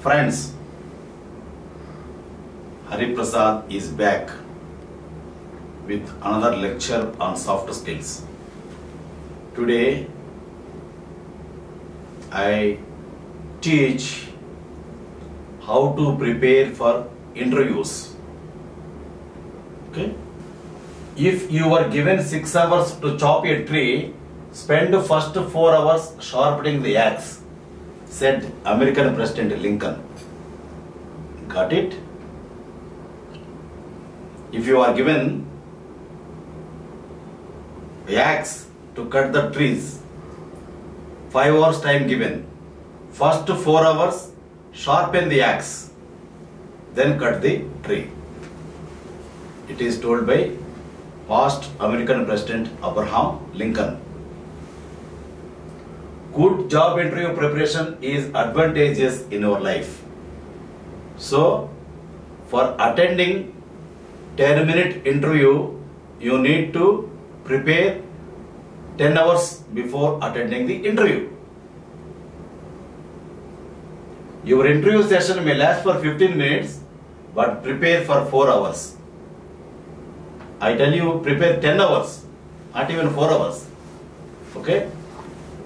Friends, Hari Prasad is back with another lecture on soft skills. Today, I teach how to prepare for interviews. Okay? If you were given 6 hours to chop a tree, spend the first 4 hours sharpening the axe, said American President Lincoln. Got it? If you are given the axe to cut the trees, 5 hours time given, first 4 hours sharpen the axe, then cut the tree. It is told by past American President Abraham Lincoln. Good job interview preparation is advantageous in our life. So, for attending 10-minute interview, you need to prepare 10 hours before attending the interview. Your interview session may last for 15 minutes, but prepare for 4 hours. I tell you, prepare 10 hours, not even 4 hours. Okay?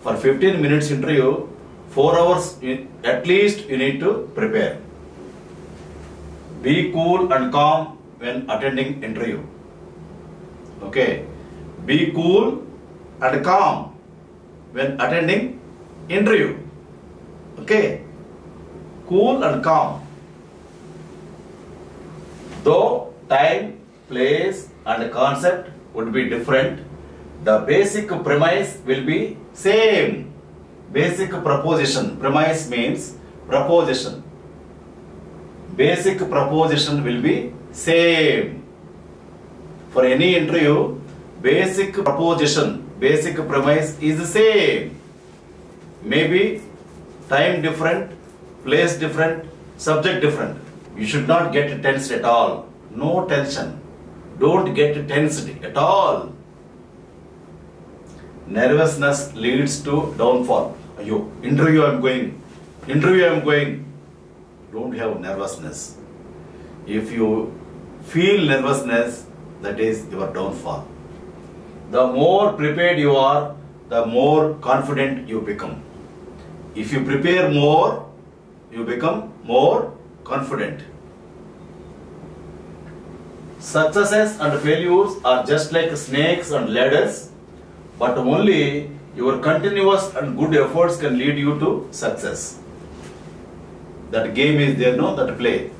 For 15 minutes interview, 4 hours at least you need to prepare. Be cool and calm when attending interview. Okay? Be cool and calm when attending interview. Okay? Cool and calm. Though time, place and concept would be different, the basic premise will be same. Basic proposition. Premise means proposition. Basic proposition will be same. For any interview, basic proposition, basic premise is the same. Maybe time different, place different, subject different. You should not get tensed at all. No tension. Don't get tensed at all. Nervousness leads to downfall. Ayo, interview I am going. Interview I am going. Don't have nervousness. If you feel nervousness, that is your downfall. The more prepared you are, the more confident you become. If you prepare more, you become more confident. Successes and failures are just like snakes and ladders, but only your continuous and good efforts can lead you to success. That game is there, no? That play.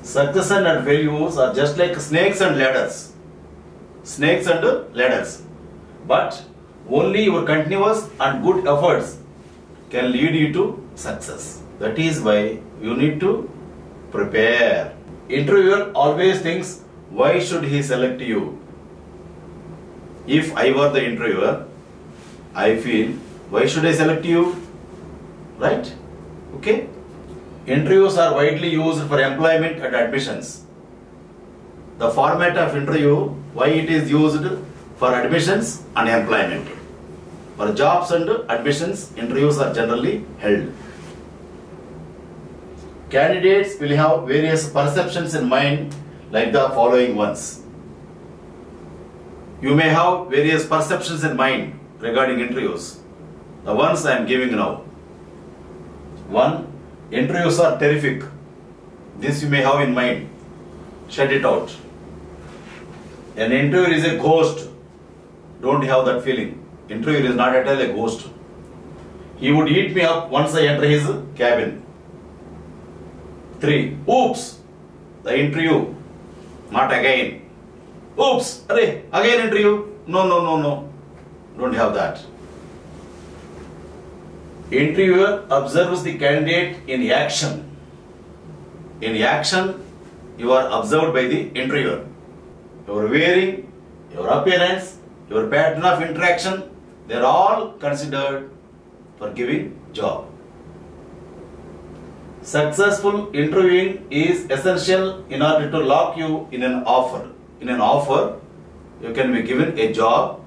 Success and failures are just like snakes and ladders. Snakes and ladders. But only your continuous and good efforts can lead you to success. That is why you need to prepare. Interviewer always thinks, why should he select you? If I were the interviewer, I feel, why should I select you? Right? Okay? Interviews are widely used for employment and admissions. The format of interview, why it is used for admissions and employment. For jobs and admissions, interviews are generally held. Candidates will have various perceptions in mind like the following ones. You may have various perceptions in mind regarding interviews. The ones I am giving now. 1. Interviews are terrific. This you may have in mind. Shut it out. An interviewer is a ghost. Don't have that feeling. Interviewer is not at all a ghost. He would eat me up once I enter his cabin. 3. Oops! The interview. Not again. Oops! Array, again interview. No. Don't have that. Interviewer observes the candidate in action. In action, you are observed by the interviewer. Your wearing, your appearance, your pattern of interaction, they are all considered for giving job. Successful interviewing is essential in order to lock you in an offer. In an offer, you can be given a job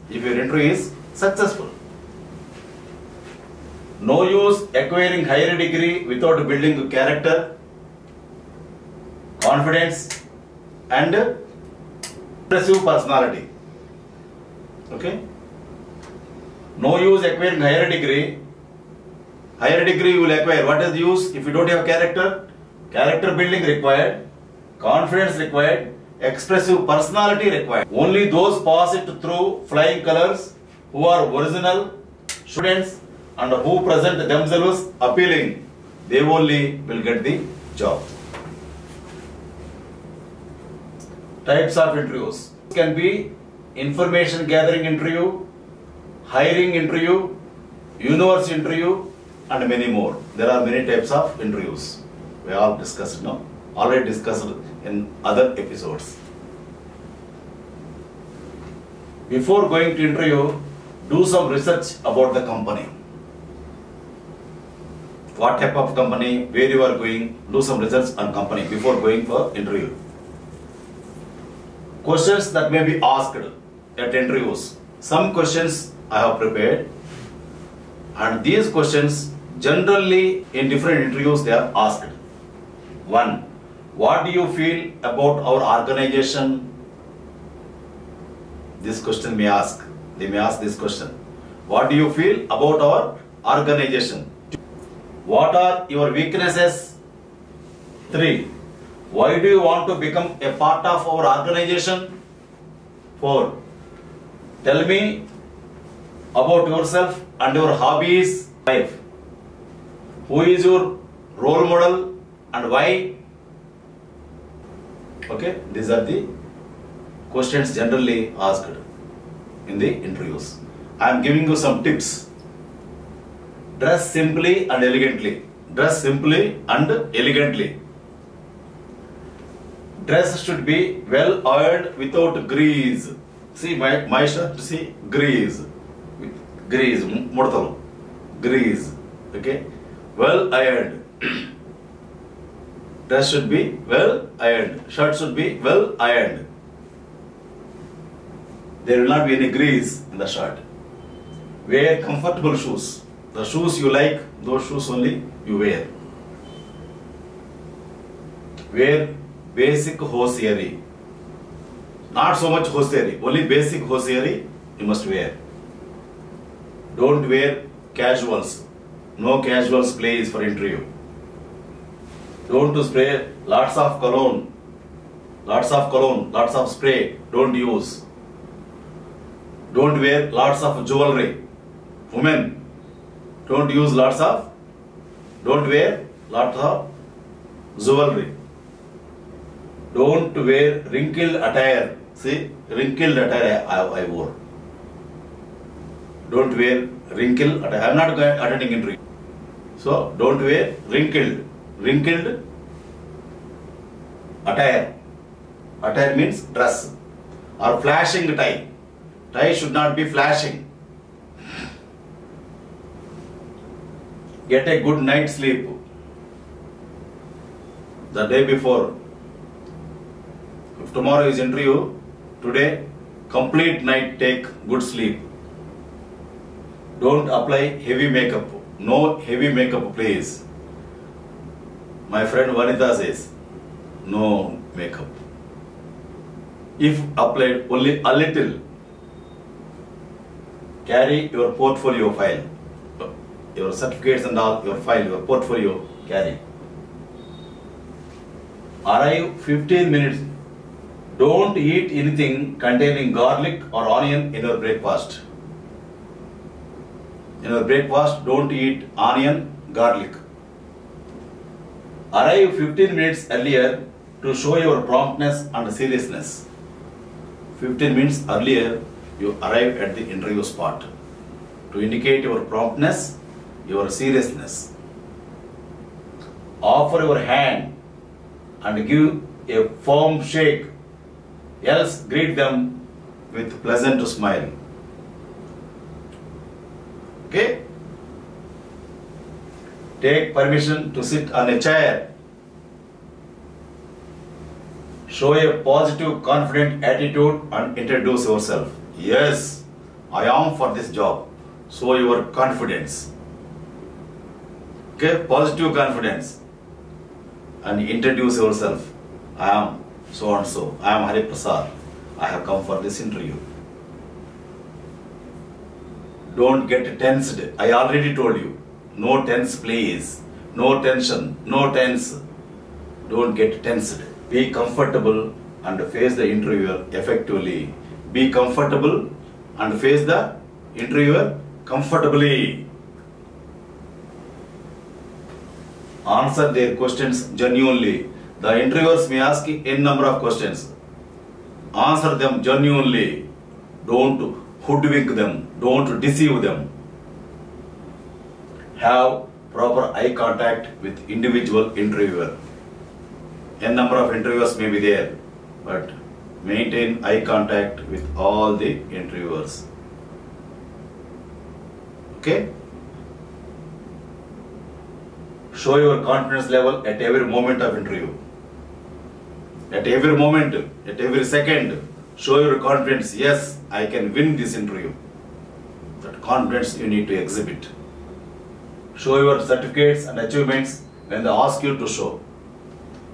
if your interview is successful. No use acquiring higher degree without building character, confidence, and impressive personality. Okay? No use acquiring higher degree. Higher degree you will acquire. What is the use if you don't have character? Character building required, confidence required, expressive personality required. Only those pass it through flying colors who are original students and who present themselves appealing, they only will get the job. Types of interviews can be information gathering interview, hiring interview, university interview, and many more. There are many types of interviews. We all discussed now, already discussed in other episodes. Before going to interview, do some research about the company. What type of company, where you are going, do some research on company before going for interview. Questions that may be asked at interviews. Some questions I have prepared, and these questions generally in different interviews they are asked. 1. What do you feel about our organization? This question may ask. They may ask this question. What do you feel about our organization? What are your weaknesses? 3. Why do you want to become a part of our organization? 4. Tell me about yourself and your hobbies. 5. Who is your role model and why? Okay, these are the questions generally asked in the interviews. I am giving you some tips. Dress simply and elegantly. Dress simply and elegantly. Dress should be well oiled without grease. See my shirt, see, grease. Grease, murtalu. Grease. Okay. Well ironed. Dress should be well ironed. Shirt should be well ironed. There will not be any grease in the shirt. Wear comfortable shoes. The shoes you like, those shoes only you wear. Wear basic hosiery. Not so much hosiery, only basic hosiery you must wear. Don't wear casuals. No casuals please for interview. Don't spray lots of cologne. Lots of spray. Don't use. Don't wear lots of jewelry. Women, don't wear lots of jewelry. Don't wear wrinkled attire. See, wrinkled attire I wore. Don't wear wrinkled attire. I am not attending interview. So, don't wear wrinkled attire. Attire means dress. Or flashing tie. Tie should not be flashing. Get a good night's sleep the day before. If tomorrow is interview, today complete night take good sleep. Don't apply heavy makeup. No heavy makeup please. My friend Vanita says, no makeup. If applied only a little, carry your portfolio file. Your certificates and all, your file, your portfolio, carry. Arrive 15 minutes. Don't eat anything containing garlic or onion in your breakfast. In your breakfast, don't eat onion, garlic. Arrive 15 minutes earlier to show your promptness and seriousness. 15 minutes earlier, you arrive at the interview spot to indicate your promptness, your seriousness. Offer your hand and give a firm shake, else greet them with pleasant smile. Okay? Take permission to sit on a chair. Show a positive, confident attitude and introduce yourself. Yes, I am for this job. Show your confidence. Okay, positive confidence. And introduce yourself. I am so and so. I am Hari Prasad. I have come for this interview. Don't get tensed. I already told you. No tense, please. No tension. No tense. Don't get tensed. Be comfortable and face the interviewer effectively. Be comfortable and face the interviewer comfortably. Answer their questions genuinely. The interviewers may ask n number of questions. Answer them genuinely. Don't hoodwink them. Don't deceive them. Have proper eye contact with individual interviewer. N number of interviewers may be there, but maintain eye contact with all the interviewers. Okay? Show your confidence level at every moment of interview. At every moment, at every second, show your confidence. Yes, I can win this interview. That confidence you need to exhibit. Show your certificates and achievements when they ask you to show.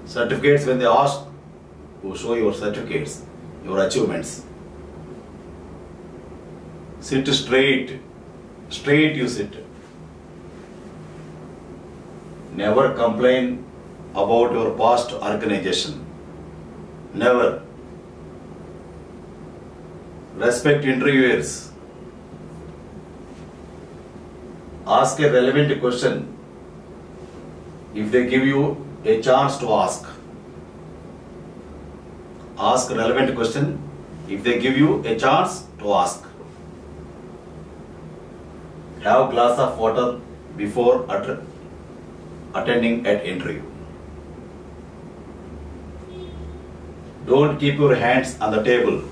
Certificates when they ask to show your certificates, your achievements. Sit straight. Straight you sit. Never complain about your past organization. Never. Respect interviewers. Ask a relevant question if they give you a chance to ask. Ask a relevant question if they give you a chance to ask. Have a glass of water before attending an interview. Don't keep your hands on the table.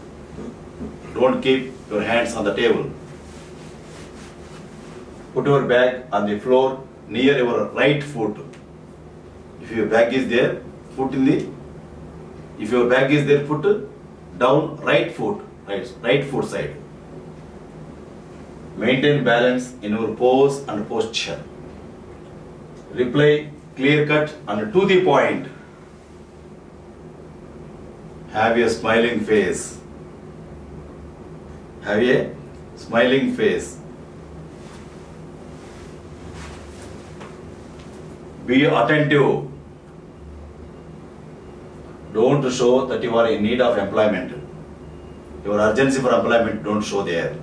Don't keep your hands on the table. Put your bag on the floor near your right foot. If your bag is there, foot in the. If your bag is there, put down right foot side. Maintain balance in your pose and posture. Reply clear cut and to the point. Have a smiling face. Have a smiling face. Be attentive. Don't show that you are in need of employment. Your urgency for employment don't show there.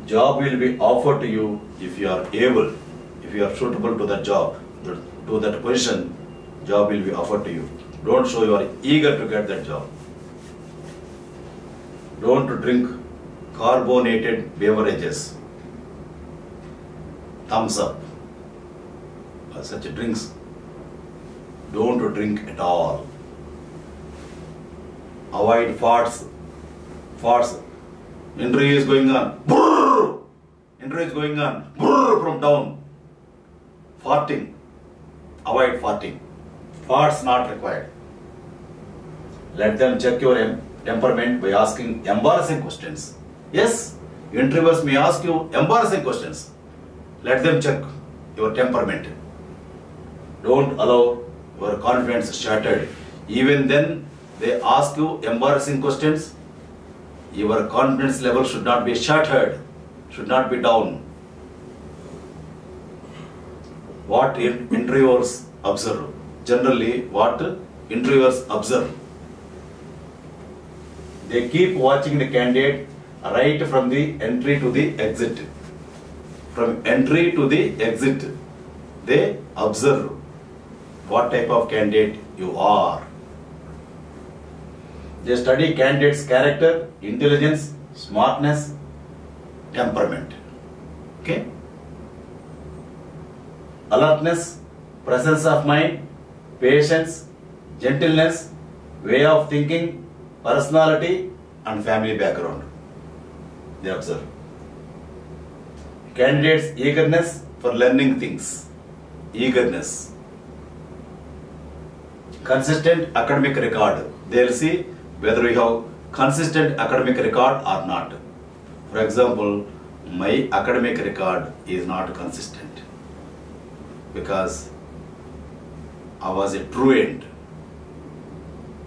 Job will be offered to you if you are able, if you are suitable to that job, to that position, job will be offered to you. Don't show you are eager to get that job. Don't drink carbonated beverages. Thumbs up. Such drinks. Don't drink at all. Avoid farts. Farts. Interview is going on. Brrr! Interview is going on. Brrr! From down. Farting. Avoid farting. Farts not required. Let them check your temperament by asking embarrassing questions. Yes, interviewers may ask you embarrassing questions. Let them check your temperament. Don't allow your confidence shattered. Even then, they ask you embarrassing questions. Your confidence level should not be shattered, should not be down. What interviewers observe? Generally, what interviewers observe? They keep watching the candidate right from the entry to the exit. From entry to the exit, they observe what type of candidate you are. They study candidate's character, intelligence, smartness, temperament. Okay? Alertness, presence of mind, patience, gentleness, way of thinking, personality, and family background. They observe. Candidate's eagerness for learning things. Eagerness. Consistent academic record. They will see whether you have consistent academic record or not. For example, my academic record is not consistent. because I was a truant.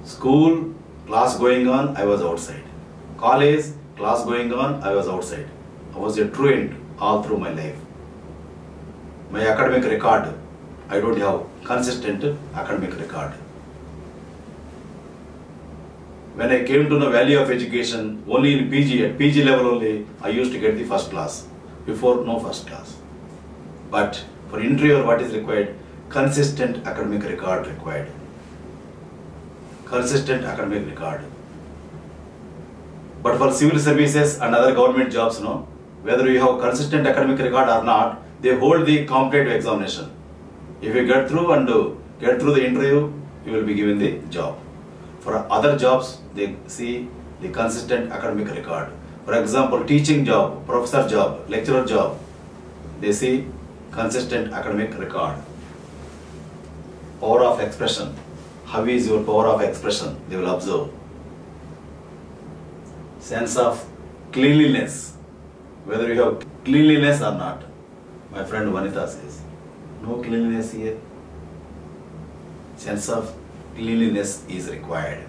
School, class going on, I was outside. College, class going on, I was outside. I was a truant all through my life. My academic record, I don't have consistent academic record. When I came to know value of education, only in PG, at PG level only, I used to get the first class. Before, no first class. But for interviewer, what is required? Consistent academic record required. Consistent academic record. But for civil services and other government jobs, no, whether you have consistent academic record or not, they hold the competitive examination. If you get through and get through the interview, you will be given the job. For other jobs, they see the consistent academic record. For example, teaching job, professor job, lecturer job, they see consistent academic record. Power of expression. How is your power of expression? They will observe. Sense of cleanliness. Whether you have cleanliness or not. My friend Vanita says, no cleanliness here. Sense of cleanliness is required.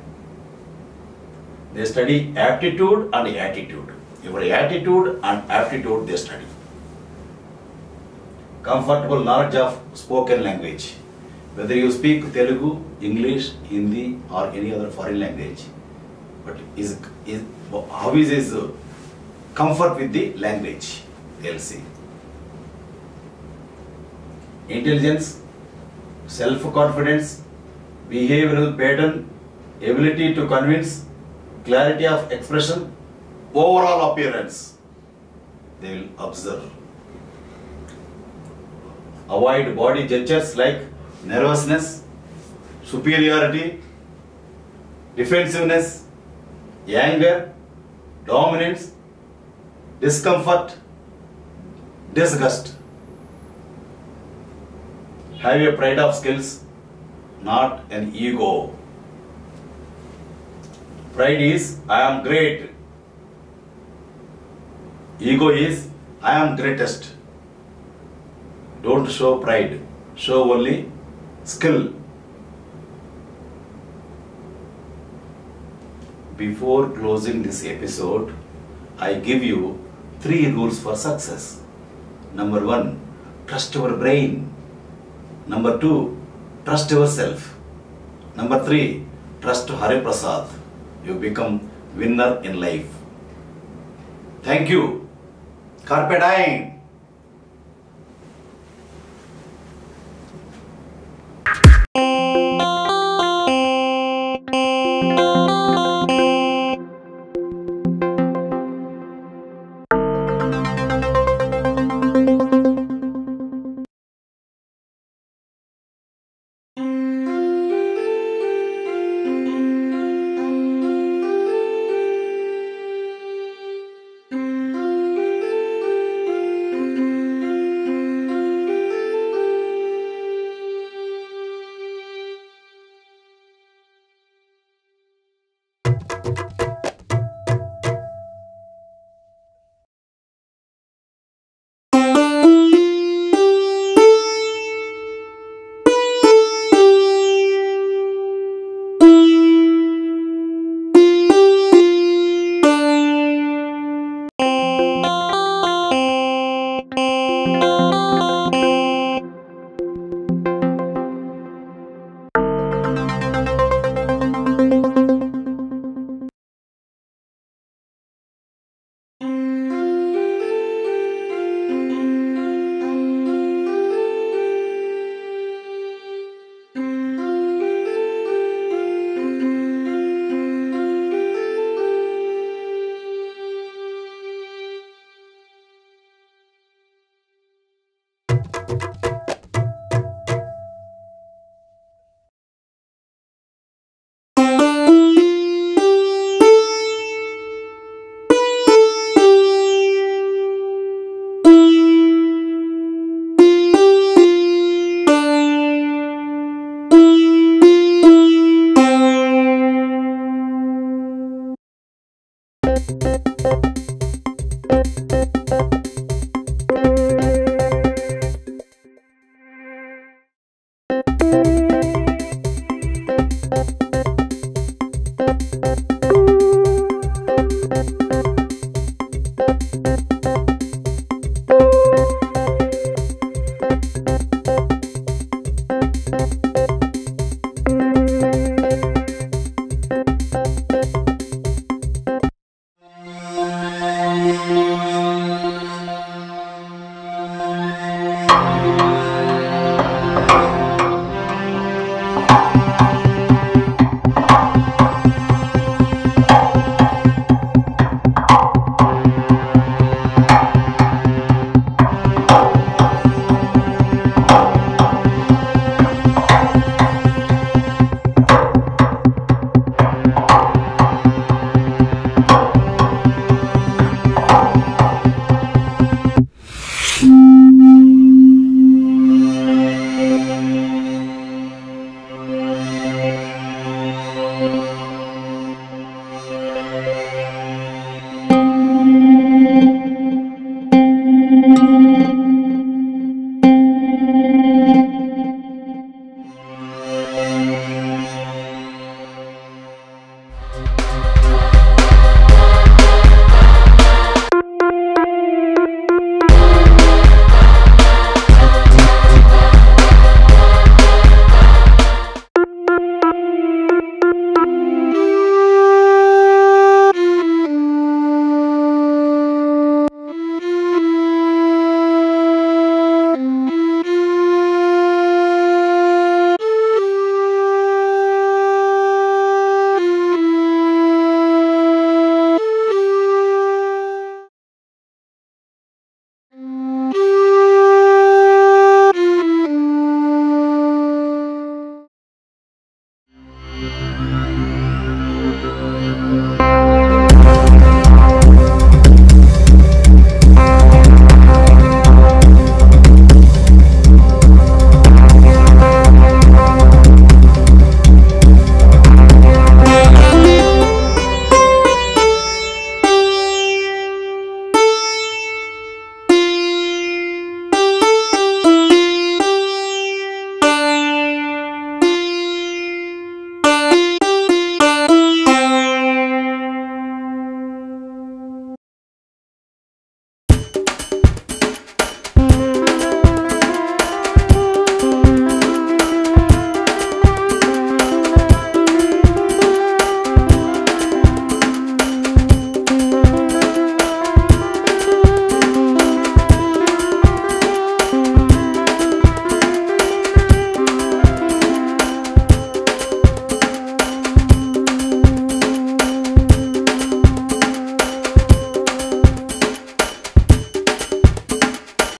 They study aptitude and attitude. Your attitude and aptitude they study. Comfortable knowledge of spoken language. Whether you speak Telugu, English, Hindi or any other foreign language, but how is his comfort with the language, they'll see. Intelligence, self-confidence, behavioral pattern, ability to convince, clarity of expression, overall appearance, they will observe. Avoid body gestures like nervousness, superiority, defensiveness, anger, dominance, discomfort, disgust. Have a pride of skills, not an ego. Pride is, I am great. Ego is, I am greatest. Don't show pride, show only skill. Before closing this episode, I give you 3 rules for success. Number 1, trust your brain. Number 2, trust yourself. Number 3, trust Hari Prasad. You become winner in life. Thank you. Carpe diem.